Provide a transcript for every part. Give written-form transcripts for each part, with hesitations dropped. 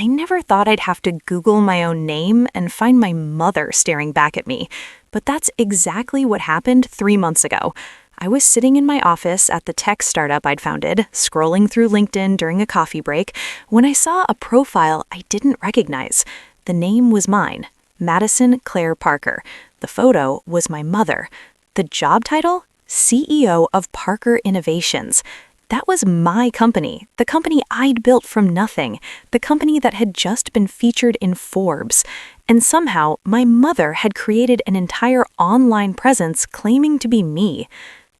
I never thought I'd have to Google my own name and find my mother staring back at me. But that's exactly what happened 3 months ago. I was sitting in my office at the tech startup I'd founded, scrolling through LinkedIn during a coffee break, when I saw a profile I didn't recognize. The name was mine, Madison Claire Parker. The photo was my mother. The job title? CEO of Parker Innovations. That was my company, the company I'd built from nothing, the company that had just been featured in Forbes. And somehow, my mother had created an entire online presence claiming to be me.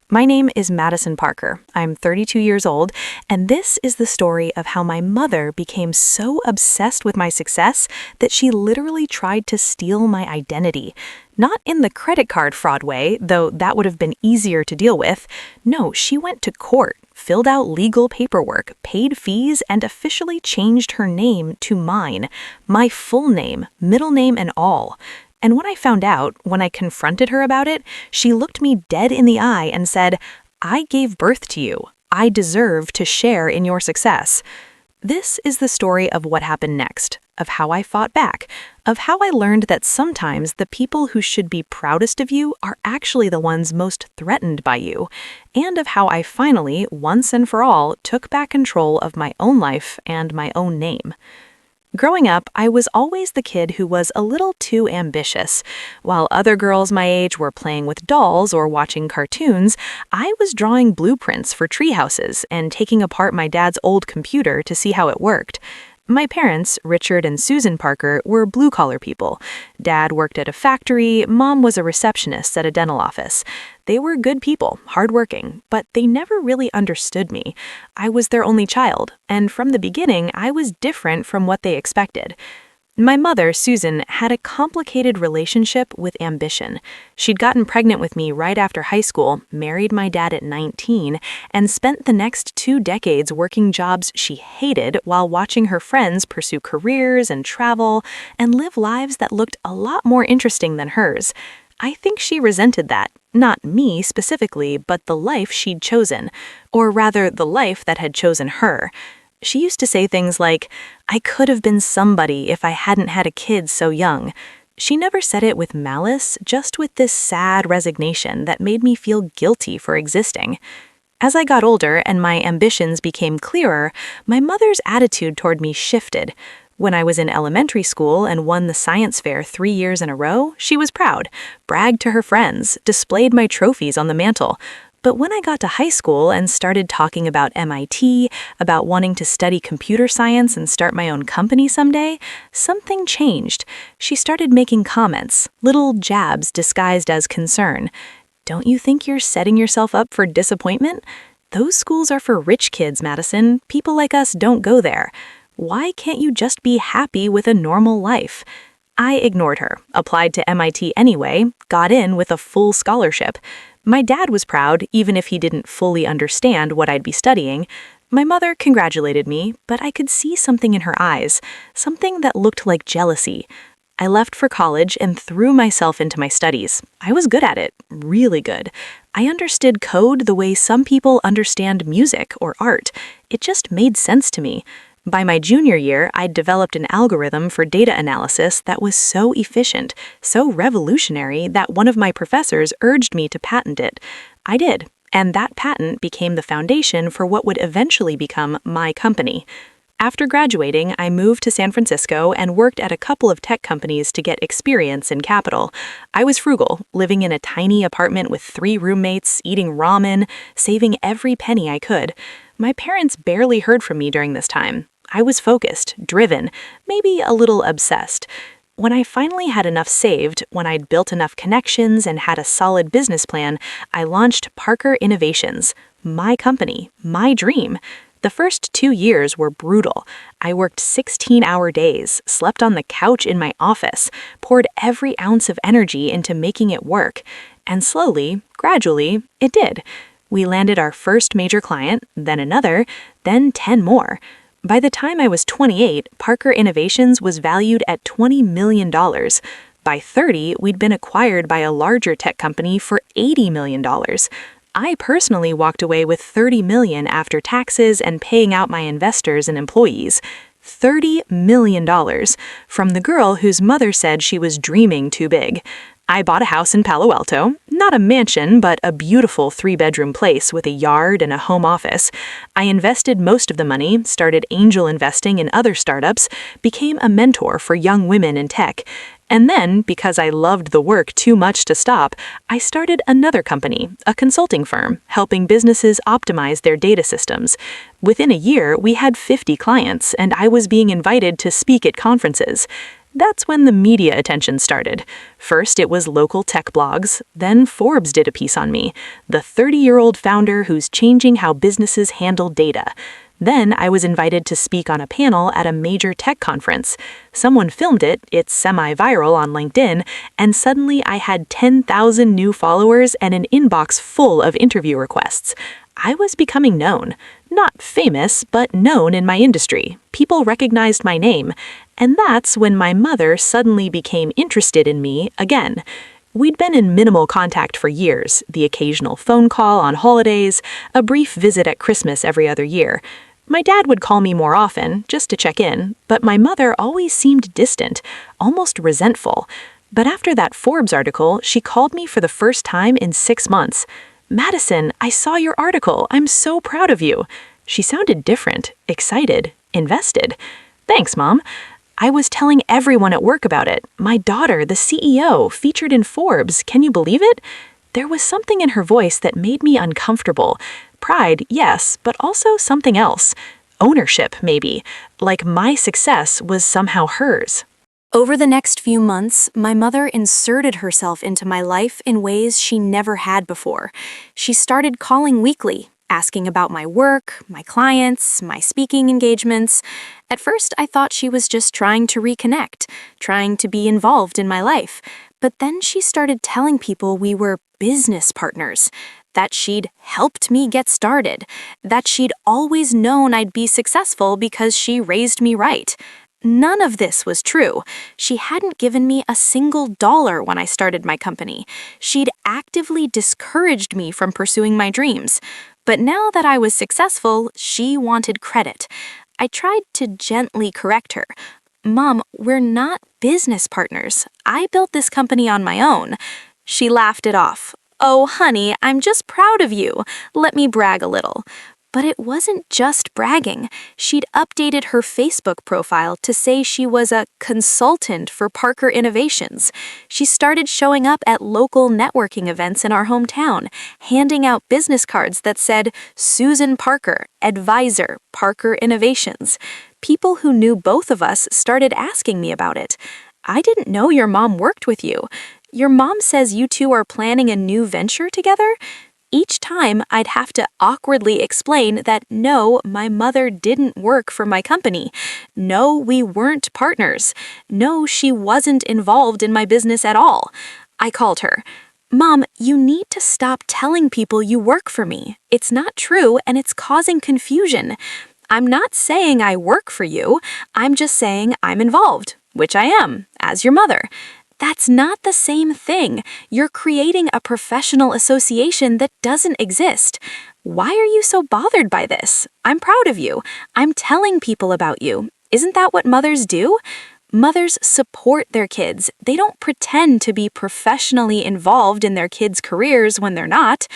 My name is Madison Parker. I'm 32 years old, and this is the story of how my mother became so obsessed with my success that she literally tried to steal my identity. Not in the credit card fraud way, though that would have been easier to deal with. No, she went to court, filled out legal paperwork, paid fees, and officially changed her name to mine. My full name, middle name, and all. And when I found out, when I confronted her about it, she looked me dead in the eye and said, "I gave birth to you. I deserve to share in your success." This is the story of what happened next, of how I fought back, of how I learned that sometimes the people who should be proudest of you are actually the ones most threatened by you, and of how I finally, once and for all, took back control of my own life and my own name. Growing up, I was always the kid who was a little too ambitious. While other girls my age were playing with dolls or watching cartoons, I was drawing blueprints for tree houses and taking apart my dad's old computer to see how it worked. My parents, Richard and Susan Parker, were blue-collar people. Dad worked at a factory, Mom was a receptionist at a dental office. They were good people, hardworking, but they never really understood me. I was their only child, and from the beginning, I was different from what they expected. My mother, Susan, had a complicated relationship with ambition. She'd gotten pregnant with me right after high school, married my dad at 19, and spent the next 2 decades working jobs she hated while watching her friends pursue careers and travel and live lives that looked a lot more interesting than hers. I think she resented that, not me specifically, but the life she'd chosen, or rather the life that had chosen her. She used to say things like, "I could have been somebody if I hadn't had a kid so young." She never said it with malice, just with this sad resignation that made me feel guilty for existing. As I got older and my ambitions became clearer, my mother's attitude toward me shifted. When I was in elementary school and won the science fair 3 years in a row, she was proud, bragged to her friends, displayed my trophies on the mantle. But when I got to high school and started talking about MIT, about wanting to study computer science and start my own company someday, something changed. She started making comments, little jabs disguised as concern. "Don't you think you're setting yourself up for disappointment? Those schools are for rich kids, Madison. People like us don't go there. Why can't you just be happy with a normal life?" I ignored her, applied to MIT anyway, got in with a full scholarship. My dad was proud, even if he didn't fully understand what I'd be studying. My mother congratulated me, but I could see something in her eyes, something that looked like jealousy. I left for college and threw myself into my studies. I was good at it, really good. I understood code the way some people understand music or art. It just made sense to me. By my junior year, I'd developed an algorithm for data analysis that was so efficient, so revolutionary that one of my professors urged me to patent it. I did, and that patent became the foundation for what would eventually become my company. After graduating, I moved to San Francisco and worked at a couple of tech companies to get experience in capital. I was frugal, living in a tiny apartment with 3 roommates, eating ramen, saving every penny I could. My parents barely heard from me during this time. I was focused, driven, maybe a little obsessed. When I finally had enough saved, when I'd built enough connections and had a solid business plan, I launched Parker Innovations, my company, my dream. The first 2 years were brutal. I worked 16-hour days, slept on the couch in my office, poured every ounce of energy into making it work. And slowly, gradually, it did. We landed our first major client, then another, then 10 more. By the time I was 28, Parker Innovations was valued at $20 million. By 30, we'd been acquired by a larger tech company for $80 million. I personally walked away with $30 million after taxes and paying out my investors and employees. $30 million from the girl whose mother said she was dreaming too big. I bought a house in Palo Alto, not a mansion, but a beautiful 3-bedroom place with a yard and a home office. I invested most of the money, started angel investing in other startups, became a mentor for young women in tech. And then, because I loved the work too much to stop, I started another company, a consulting firm, helping businesses optimize their data systems. Within a year, we had 50 clients, and I was being invited to speak at conferences. That's when the media attention started. First, it was local tech blogs, then Forbes did a piece on me, the 30-year-old founder who's changing how businesses handle data. Then I was invited to speak on a panel at a major tech conference. Someone filmed it, it's semi-viral on LinkedIn, and suddenly I had 10,000 new followers and an inbox full of interview requests. I was becoming known. Not famous, but known in my industry. People recognized my name. And that's when my mother suddenly became interested in me again. We'd been in minimal contact for years, the occasional phone call on holidays, a brief visit at Christmas every other year. My dad would call me more often, just to check in, but my mother always seemed distant, almost resentful. But after that Forbes article, she called me for the first time in 6 months. "Madison, I saw your article. I'm so proud of you." She sounded different, excited, invested. "Thanks, Mom." I was telling everyone at work about it. My daughter, the CEO, featured in Forbes. Can you believe it? There was something in her voice that made me uncomfortable. Pride, yes, but also something else. Ownership, maybe. Like my success was somehow hers. Over the next few months, my mother inserted herself into my life in ways she never had before. She started calling weekly, asking about my work, my clients, my speaking engagements. At first, I thought she was just trying to reconnect, trying to be involved in my life. But then she started telling people we were business partners, that she'd helped me get started, that she'd always known I'd be successful because she raised me right. None of this was true. She hadn't given me a single dollar when I started my company. She'd actively discouraged me from pursuing my dreams. But now that I was successful, she wanted credit. I tried to gently correct her. "Mom, we're not business partners. I built this company on my own." She laughed it off. "Oh, honey, I'm just proud of you. Let me brag a little." But it wasn't just bragging. She'd updated her Facebook profile to say she was a consultant for Parker Innovations. She started showing up at local networking events in our hometown, handing out business cards that said, "Susan Parker, Advisor, Parker Innovations." People who knew both of us started asking me about it. "I didn't know your mom worked with you. Your mom says you two are planning a new venture together?" Each time, I'd have to awkwardly explain that no, my mother didn't work for my company. No, we weren't partners. No, she wasn't involved in my business at all. I called her. "Mom, you need to stop telling people you work for me. It's not true and it's causing confusion. I'm not saying I work for you. I'm just saying I'm involved, which I am, as your mother. That's not the same thing. You're creating a professional association that doesn't exist. Why are you so bothered by this? I'm proud of you. I'm telling people about you. Isn't that what mothers do?" Mothers support their kids. They don't pretend to be professionally involved in their kids' careers when they're not.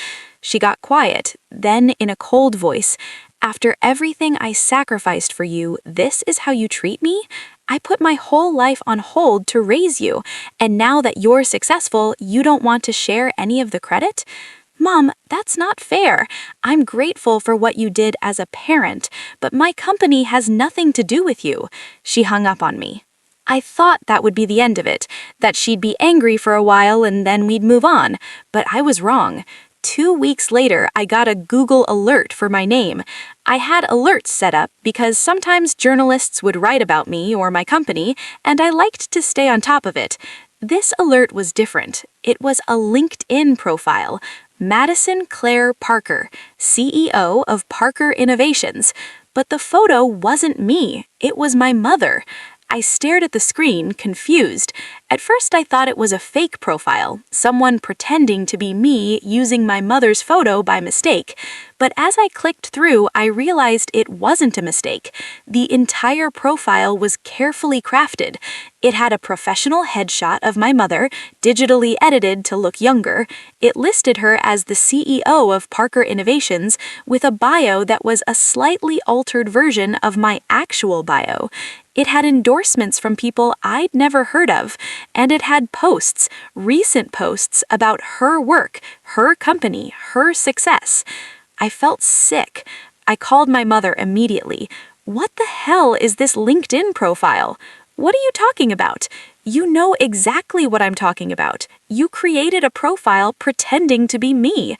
She got quiet, then in a cold voice, "After everything I sacrificed for you, this is how you treat me? I put my whole life on hold to raise you, and now that you're successful, you don't want to share any of the credit? Mom, that's not fair. I'm grateful for what you did as a parent, but my company has nothing to do with you." She hung up on me. I thought that would be the end of it, that she'd be angry for a while and then we'd move on, but I was wrong. 2 weeks later, I got a Google alert for my name. I had alerts set up because sometimes journalists would write about me or my company, and I liked to stay on top of it. This alert was different. It was a LinkedIn profile. Madison Claire Parker, CEO of Parker Innovations. But the photo wasn't me. It was my mother. I stared at the screen, confused. At first, I thought it was a fake profile, someone pretending to be me using my mother's photo by mistake. But as I clicked through, I realized it wasn't a mistake. The entire profile was carefully crafted. It had a professional headshot of my mother, digitally edited to look younger. It listed her as the CEO of Parker Innovations, with a bio that was a slightly altered version of my actual bio. It had endorsements from people I'd never heard of, and it had posts, recent posts about her work, her company, her success. I felt sick. I called my mother immediately. "What the hell is this LinkedIn profile? What are you talking about? You know exactly what I'm talking about. You created a profile pretending to be me.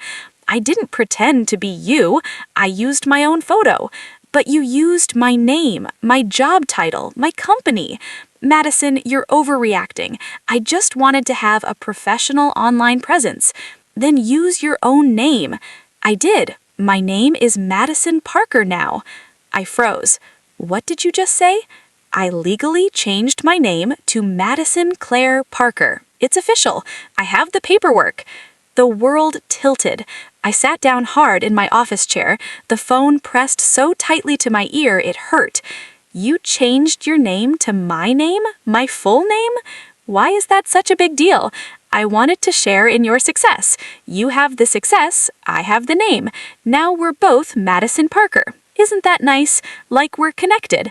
I didn't pretend to be you. I used my own photo. But you used my name, my job title, my company. Madison, you're overreacting. I just wanted to have a professional online presence. Then use your own name." I did. My name is Madison Parker now. I froze. What did you just say? I legally changed my name to Madison Claire Parker. It's official. I have the paperwork. The world tilted. I sat down hard in my office chair, the phone pressed so tightly to my ear it hurt. You changed your name to my name? My full name? Why is that such a big deal? I wanted to share in your success. You have the success, I have the name. Now we're both Madison Parker. Isn't that nice? Like we're connected.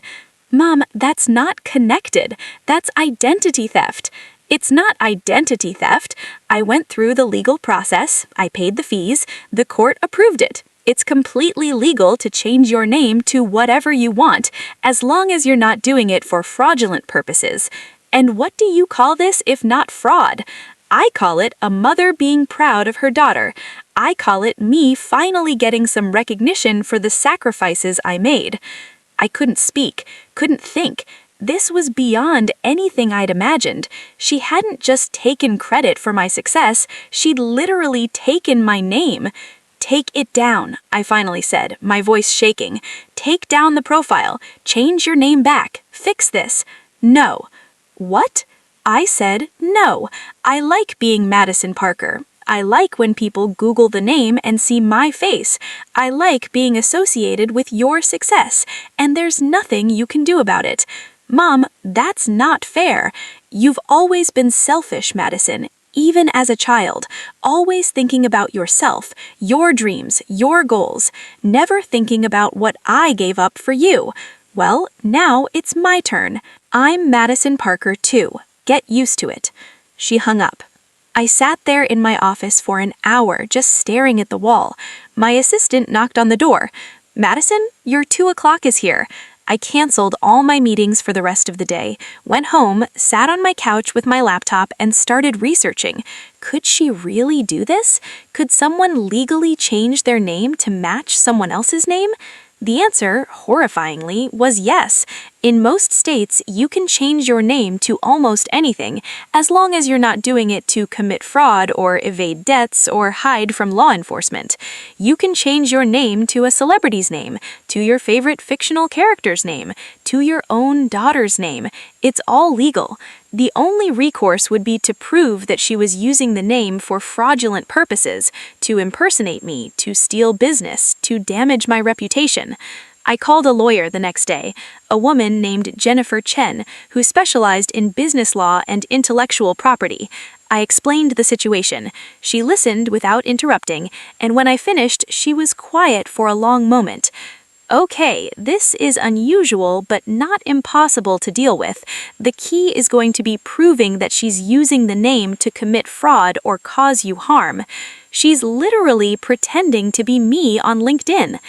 Mom, that's not connected. That's identity theft. It's not identity theft. I went through the legal process. I paid the fees. The court approved it. It's completely legal to change your name to whatever you want, as long as you're not doing it for fraudulent purposes. And what do you call this if not fraud? I call it a mother being proud of her daughter. I call it me finally getting some recognition for the sacrifices I made. I couldn't speak, couldn't think. This was beyond anything I'd imagined. She hadn't just taken credit for my success, she'd literally taken my name. "Take it down," I finally said, my voice shaking. "Take down the profile. Change your name back. Fix this." "No." "What?" I said, "No. I like being Madison Parker. I like when people Google the name and see my face. I like being associated with your success, and there's nothing you can do about it." Mom, that's not fair. You've always been selfish, Madison, even as a child, always thinking about yourself, your dreams, your goals, never thinking about what I gave up for you. Well, now it's my turn. I'm Madison Parker too. Get used to it. She hung up. I sat there in my office for an hour just staring at the wall. My assistant knocked on the door. "Madison, your 2 o'clock is here." I canceled all my meetings for the rest of the day, went home, sat on my couch with my laptop, and started researching. Could she really do this? Could someone legally change their name to match someone else's name? The answer, horrifyingly, was yes. In most states, you can change your name to almost anything, as long as you're not doing it to commit fraud or evade debts or hide from law enforcement. You can change your name to a celebrity's name, to your favorite fictional character's name, to your own daughter's name. It's all legal. The only recourse would be to prove that she was using the name for fraudulent purposes, to impersonate me, to steal business, to damage my reputation. I called a lawyer the next day, a woman named Jennifer Chen, who specialized in business law and intellectual property. I explained the situation. She listened without interrupting, and when I finished, she was quiet for a long moment. "Okay, this is unusual but not impossible to deal with. The key is going to be proving that she's using the name to commit fraud or cause you harm. She's literally pretending to be me on LinkedIn."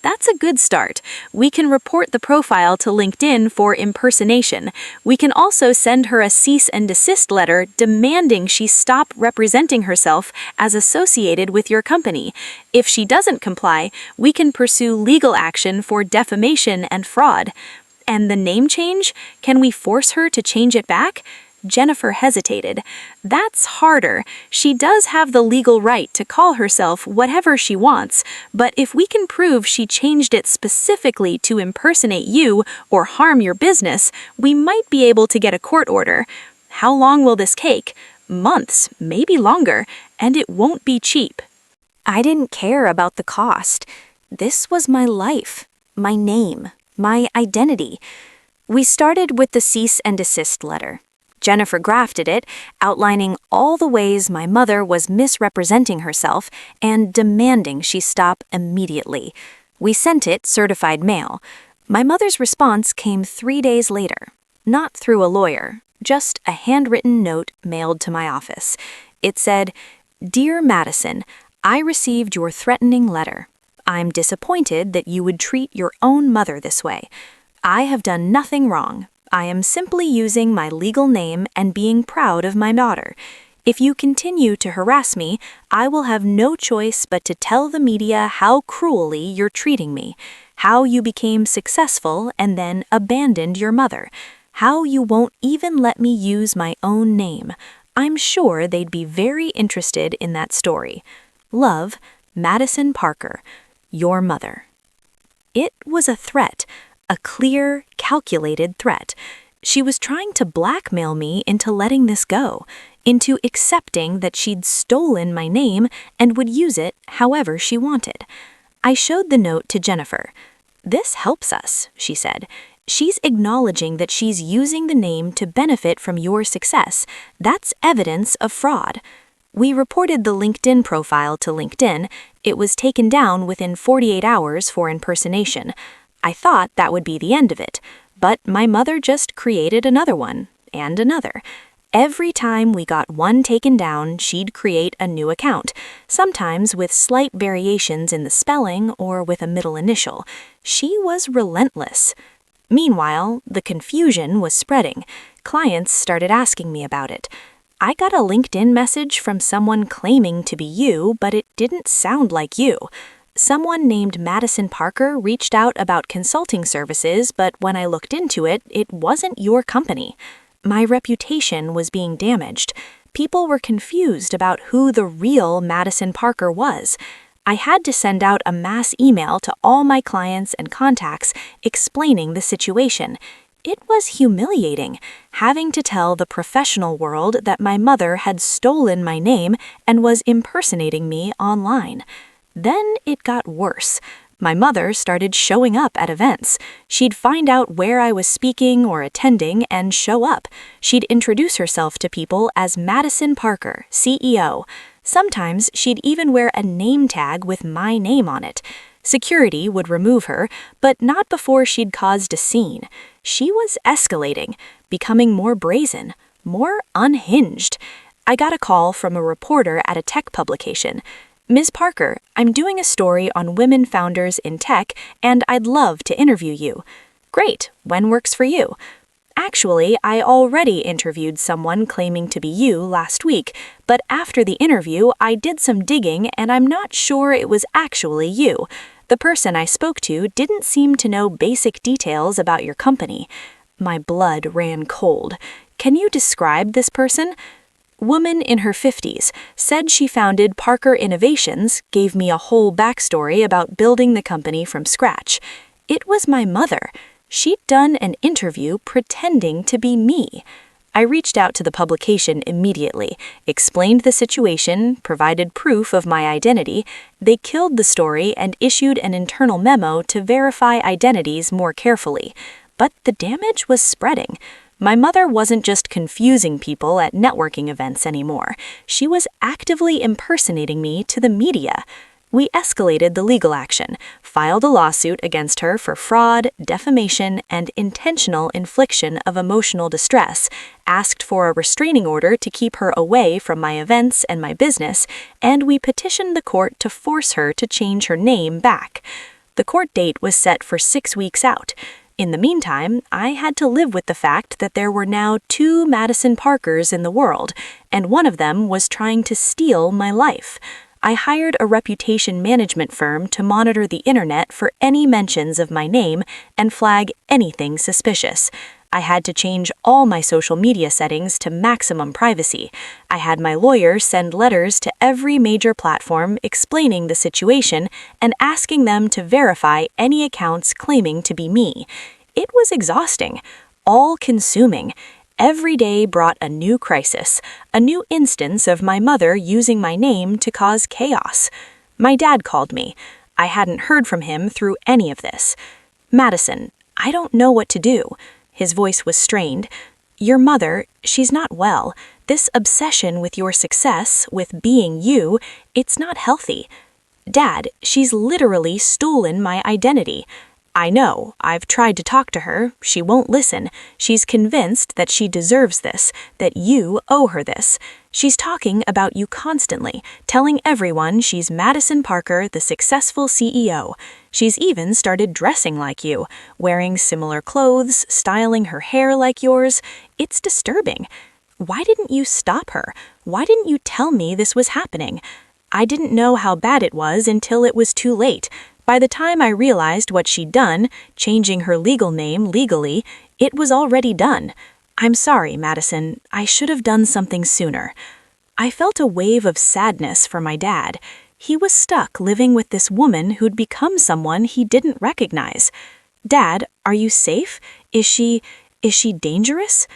That's a good start. We can report the profile to LinkedIn for impersonation. We can also send her a cease and desist letter demanding she stop representing herself as associated with your company. If she doesn't comply, we can pursue legal action for defamation and fraud. And the name change? Can we force her to change it back? Jennifer hesitated. That's harder. She does have the legal right to call herself whatever she wants, but if we can prove she changed it specifically to impersonate you or harm your business, we might be able to get a court order. How long will this take? Months, maybe longer, and it won't be cheap. I didn't care about the cost. This was my life, my name, my identity. We started with the cease and desist letter. Jennifer drafted it, outlining all the ways my mother was misrepresenting herself and demanding she stop immediately. We sent it certified mail. My mother's response came 3 days later, not through a lawyer, just a handwritten note mailed to my office. It said, "Dear Madison, I received your threatening letter. I'm disappointed that you would treat your own mother this way. I have done nothing wrong. I am simply using my legal name and being proud of my daughter. If you continue to harass me, I will have no choice but to tell the media how cruelly you're treating me, how you became successful and then abandoned your mother, how you won't even let me use my own name. I'm sure they'd be very interested in that story. Love, Madison Parker, your mother." It was a threat. A clear, calculated threat. She was trying to blackmail me into letting this go, into accepting that she'd stolen my name and would use it however she wanted. I showed the note to Jennifer. "This helps us," she said. "She's acknowledging that she's using the name to benefit from your success. That's evidence of fraud." We reported the LinkedIn profile to LinkedIn. It was taken down within 48 hours for impersonation. I thought that would be the end of it, but my mother just created another one, and another. Every time we got one taken down, she'd create a new account, sometimes with slight variations in the spelling or with a middle initial. She was relentless. Meanwhile, the confusion was spreading. Clients started asking me about it. I got a LinkedIn message from someone claiming to be you, but it didn't sound like you. Someone named Madison Parker reached out about consulting services, but when I looked into it, it wasn't your company. My reputation was being damaged. People were confused about who the real Madison Parker was. I had to send out a mass email to all my clients and contacts explaining the situation. It was humiliating, having to tell the professional world that my mother had stolen my name and was impersonating me online. Then it got worse. My mother started showing up at events. She'd find out where I was speaking or attending and show up. She'd introduce herself to people as Madison Parker, CEO. Sometimes she'd even wear a name tag with my name on it. Security would remove her, but not before she'd caused a scene. She was escalating, becoming more brazen, more unhinged. I got a call from a reporter at a tech publication. "Ms. Parker, I'm doing a story on women founders in tech, and I'd love to interview you." "Great, when works for you?" "Actually, I already interviewed someone claiming to be you last week, but after the interview, I did some digging and I'm not sure it was actually you. The person I spoke to didn't seem to know basic details about your company." My blood ran cold. "Can you describe this person?" "Woman in her 50s, said she founded Parker Innovations, gave me a whole backstory about building the company from scratch. It was my mother. She'd done an interview pretending to be me." I reached out to the publication immediately, explained the situation, provided proof of my identity. They killed the story and issued an internal memo to verify identities more carefully. But the damage was spreading. My mother wasn't just confusing people at networking events anymore. She was actively impersonating me to the media. We escalated the legal action, filed a lawsuit against her for fraud, defamation, and intentional infliction of emotional distress, asked for a restraining order to keep her away from my events and my business, and we petitioned the court to force her to change her name back. The court date was set for 6 weeks out. In the meantime, I had to live with the fact that there were now 2 Madison Parkers in the world, and one of them was trying to steal my life. I hired a reputation management firm to monitor the internet for any mentions of my name and flag anything suspicious. I had to change all my social media settings to maximum privacy. I had my lawyer send letters to every major platform explaining the situation and asking them to verify any accounts claiming to be me. It was exhausting, all-consuming, Every day brought a new crisis, a new instance of my mother using my name to cause chaos. My dad called me. I hadn't heard from him through any of this. "Madison, I don't know what to do." His voice was strained. "Your mother, she's not well. This obsession with your success, with being you, it's not healthy. Dad, she's literally stolen my identity. I know, I've tried to talk to her, she won't listen. She's convinced that she deserves this, that you owe her this. She's talking about you constantly, telling everyone she's Madison Parker, the successful CEO. She's even started dressing like you, wearing similar clothes, styling her hair like yours. It's disturbing. Why didn't you stop her? Why didn't you tell me this was happening? I didn't know how bad it was until it was too late. By the time I realized what she'd done, changing her legal name legally, it was already done. I'm sorry, Madison. I should have done something sooner." I felt a wave of sadness for my dad. He was stuck living with this woman who'd become someone he didn't recognize. "Dad, are you safe? Is she dangerous?"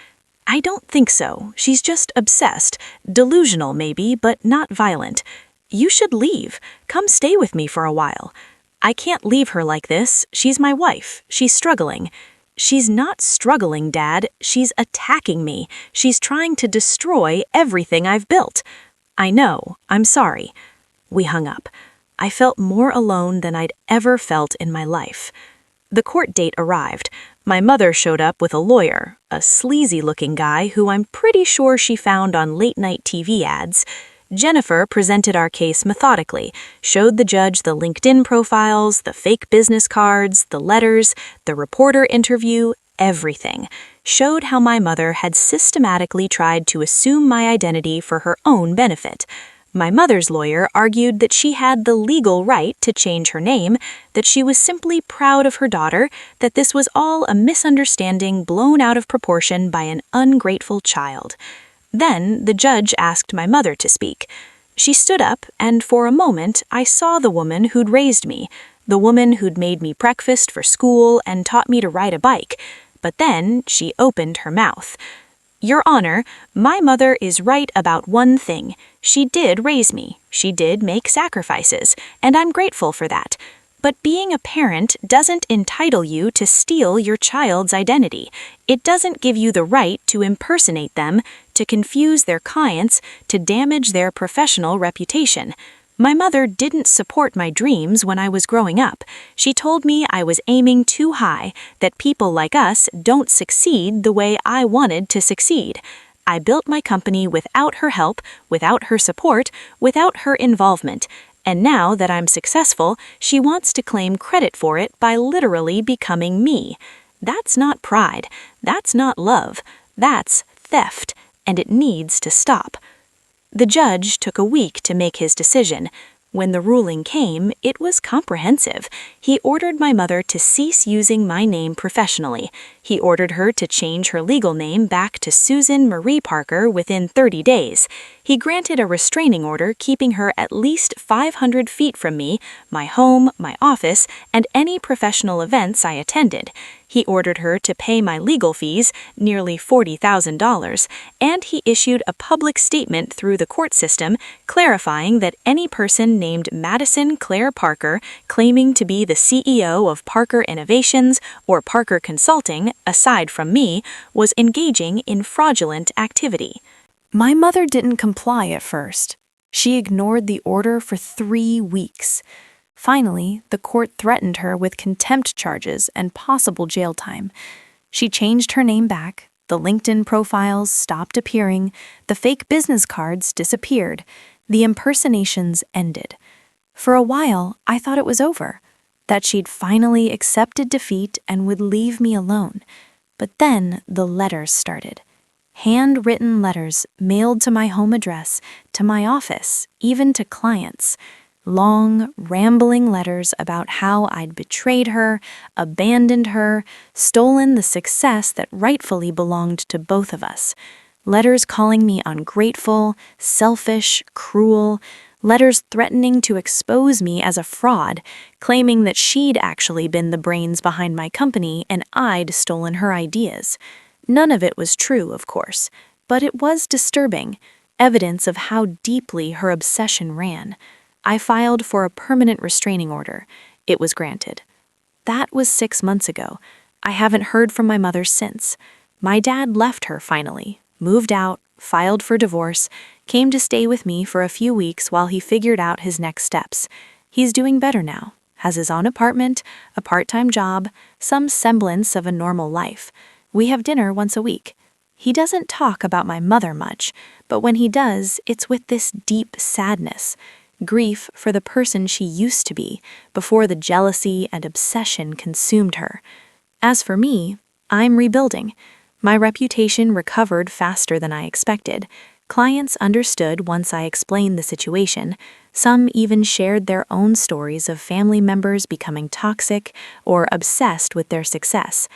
"I don't think so. She's just obsessed. Delusional maybe, but not violent. You should leave. Come stay with me for a while." "I can't leave her like this. She's my wife. She's struggling." "She's not struggling, Dad. She's attacking me. She's trying to destroy everything I've built." "I know. I'm sorry." We hung up. I felt more alone than I'd ever felt in my life. The court date arrived. My mother showed up with a lawyer, a sleazy-looking guy who I'm pretty sure she found on late-night TV ads. Jennifer presented our case methodically, showed the judge the LinkedIn profiles, the fake business cards, the letters, the reporter interview, everything. Showed how my mother had systematically tried to assume my identity for her own benefit. My mother's lawyer argued that she had the legal right to change her name, that she was simply proud of her daughter, that this was all a misunderstanding blown out of proportion by an ungrateful child. Then the judge asked my mother to speak. She stood up, and for a moment I saw the woman who'd raised me, the woman who'd made me breakfast for school and taught me to ride a bike. But then she opened her mouth. "Your Honor, my mother is right about one thing. She did raise me. She did make sacrifices, and I'm grateful for that. But being a parent doesn't entitle you to steal your child's identity. It doesn't give you the right to impersonate them, to confuse their clients, to damage their professional reputation. My mother didn't support my dreams when I was growing up. She told me I was aiming too high, that people like us don't succeed the way I wanted to succeed. I built my company without her help, without her support, without her involvement. And now that I'm successful, she wants to claim credit for it by literally becoming me. That's not pride. That's not love. That's theft, and it needs to stop." The judge took a week to make his decision. When the ruling came, it was comprehensive. He ordered my mother to cease using my name professionally. He ordered her to change her legal name back to Susan Marie Parker within 30 days. He granted a restraining order keeping her at least 500 feet from me, my home, my office, and any professional events I attended. He ordered her to pay my legal fees, nearly $40,000, and he issued a public statement through the court system clarifying that any person named Madison Claire Parker claiming to be the CEO of Parker Innovations or Parker Consulting, aside from me, was engaging in fraudulent activity. My mother didn't comply at first. She ignored the order for 3 weeks. Finally, the court threatened her with contempt charges and possible jail time. She changed her name back, the LinkedIn profiles stopped appearing, the fake business cards disappeared, the impersonations ended. For a while, I thought it was over, that she'd finally accepted defeat and would leave me alone. But then the letters started. Handwritten letters mailed to my home address, to my office, even to clients. Long, rambling letters about how I'd betrayed her, abandoned her, stolen the success that rightfully belonged to both of us. Letters calling me ungrateful, selfish, cruel. Letters threatening to expose me as a fraud, claiming that she'd actually been the brains behind my company and I'd stolen her ideas. None of it was true, of course, but it was disturbing, evidence of how deeply her obsession ran. I filed for a permanent restraining order. It was granted. That was 6 months ago. I haven't heard from my mother since. My dad left her finally, moved out, filed for divorce, came to stay with me for a few weeks while he figured out his next steps. He's doing better now, has his own apartment, a part-time job, some semblance of a normal life. We have dinner once a week. He doesn't talk about my mother much, but when he does, it's with this deep sadness, grief for the person she used to be before the jealousy and obsession consumed her. As for me, I'm rebuilding. My reputation recovered faster than I expected. Clients understood once I explained the situation. Some even shared their own stories of family members becoming toxic or obsessed with their success.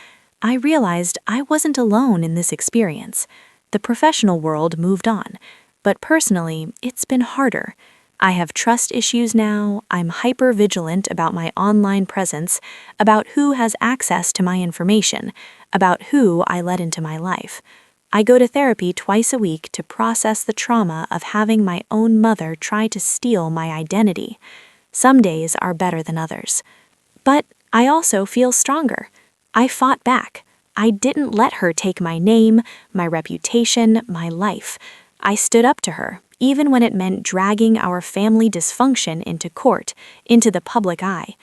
I realized I wasn't alone in this experience. The professional world moved on, but personally, it's been harder. I have trust issues now. I'm hyper-vigilant about my online presence, about who has access to my information, about who I let into my life. I go to therapy twice a week to process the trauma of having my own mother try to steal my identity. Some days are better than others. But I also feel stronger. I fought back. I didn't let her take my name, my reputation, my life. I stood up to her, even when it meant dragging our family dysfunction into court, into the public eye.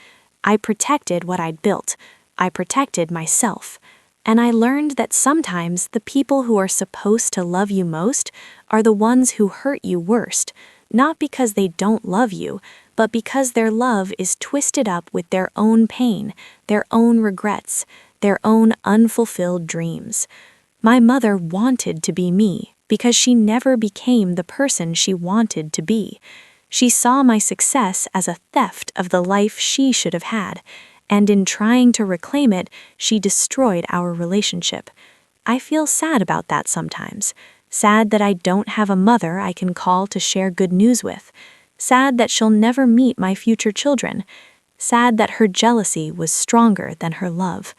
I protected what I'd built. I protected myself. And I learned that sometimes the people who are supposed to love you most are the ones who hurt you worst, not because they don't love you, but because their love is twisted up with their own pain, their own regrets, their own unfulfilled dreams. My mother wanted to be me because she never became the person she wanted to be. She saw my success as a theft of the life she should have had, and in trying to reclaim it, she destroyed our relationship. I feel sad about that sometimes. Sad that I don't have a mother I can call to share good news with. Sad that she'll never meet my future children. Sad that her jealousy was stronger than her love.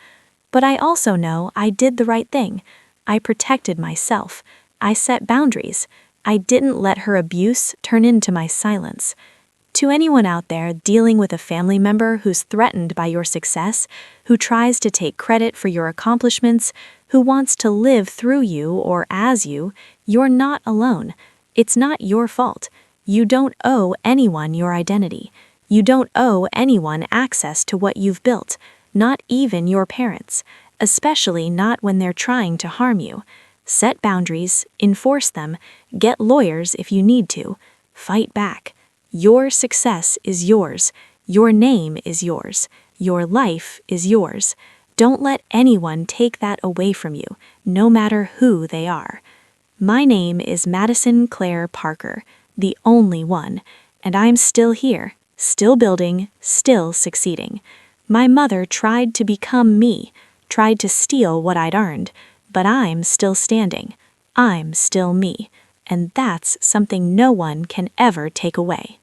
But I also know I did the right thing. I protected myself. I set boundaries. I didn't let her abuse turn into my silence. To anyone out there dealing with a family member who's threatened by your success, who tries to take credit for your accomplishments, who wants to live through you or as you, you're not alone. It's not your fault. You don't owe anyone your identity. You don't owe anyone access to what you've built, not even your parents, especially not when they're trying to harm you. Set boundaries, enforce them, get lawyers if you need to, fight back. Your success is yours. Your name is yours. Your life is yours. Don't let anyone take that away from you, no matter who they are. My name is Madison Claire Parker, the only one, and I'm still here, still building, still succeeding. My mother tried to become me, tried to steal what I'd earned, but I'm still standing. I'm still me, and that's something no one can ever take away.